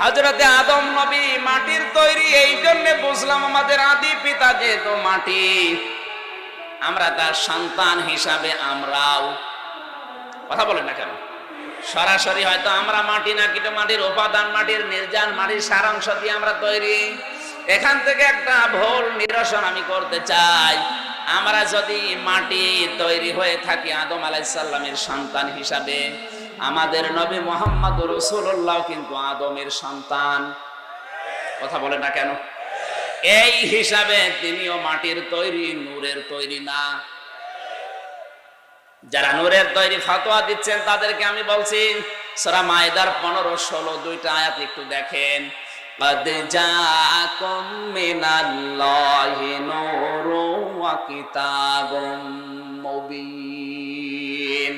হযরতে আদম নবী মাটির তৈরি, এই জন্য বুঝলাম আমাদের আদি পিতা যেহেতু মাটি, আমরা তার সন্তান হিসাবে আমরাও, কথা বলেন না কেন? সরাসরি হয়তো আমরা মাটি না, কিন্তু মাটির উপাদান, মাটির নির্যান, মাটির সারাংশ দিয়ে আমরা তৈরি। এখান থেকে একটা ভুল নিরসন আমি করতে চাই। আমরা যদি মাটি তৈরি হয়ে থাকি আদম আলাইহিস সালামের সন্তান হিসাবে, আমাদের নবী মুহাম্মদুর রাসূলুল্লাহ কিন্তু আদমের সন্তান, কথা বলেন না কেন? এই হিসাবে তিনিও মাটির তৈরি, নূরের তৈরি না। যারা নূরের তৈরি ফতোয়া দিচ্ছেন তাদেরকে আমি বলছি, সূরা মায়েদার 15-16 দুইটা আয়াত একটু দেখেন। قد جاءكم من الله نور وكتاب مبين।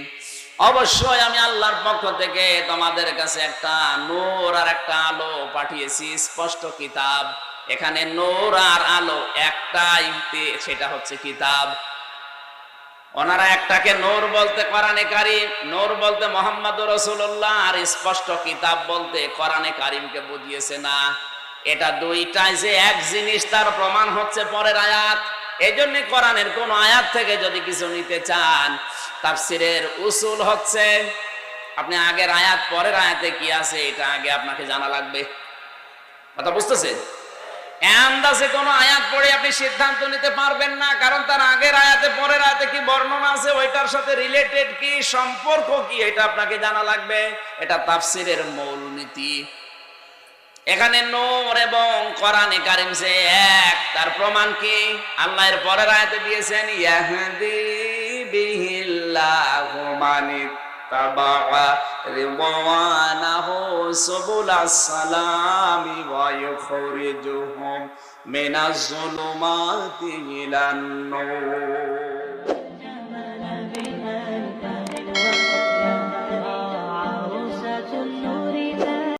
অবশ্যই আমি আল্লাহর পক্ষ থেকে তোমাদের কাছে একটা নূর আর একটা আলো পাঠিয়েছি, স্পষ্ট কিতাব। এখানে নূর আর আলো একটাই, সেটা হচ্ছে কিতাব। ওনারা একটাকে নূর বলতে কোরআনে কারীম, নূর বলতে মুহাম্মদুর রাসূলুল্লাহ, আর স্পষ্ট কিতাব বলতে কোরআনে কারীমকে বুঝিয়েছে না। এটা দুইটাই যে এক জিনিস তার প্রমাণ হচ্ছে পরের আয়াত। এইজন্য কোরআনের কোন আয়াত থেকে যদি কিছু নিতে চান, তাফসীরের উসুল হচ্ছে আপনি আগের আয়াত পরের আয়াতে কি আছে এটা আগে আপনাকে জানা লাগবে। কথা বুঝতেছেন? আন্দাজে কোন আয়াত পড়ে আপনি সিদ্ধান্ত নিতে পারবেন না, কারণ তার আগের আয়াতে পরের আয়াতে কি বর্ণনা আছে, ওইটার সাথে রিলেটেড কি সম্পর্ক কি, এটা আপনাকে জানা লাগবে। এটা তাফসীরের মূল নীতি। এখানে নূর এবং কোরআনে কারীম যে এক, তার প্রমাণ কি? আল্লাহর পরের আয়াতে দিয়েছেন, ইয়াহদি বিহিল্লাহু মানিত্তাবা'a রিদওয়ানাহু সুবুলাস সালামি ওয়া ইউখরিজুহুম মিনাজ যুলুমাতি ইলান নূর।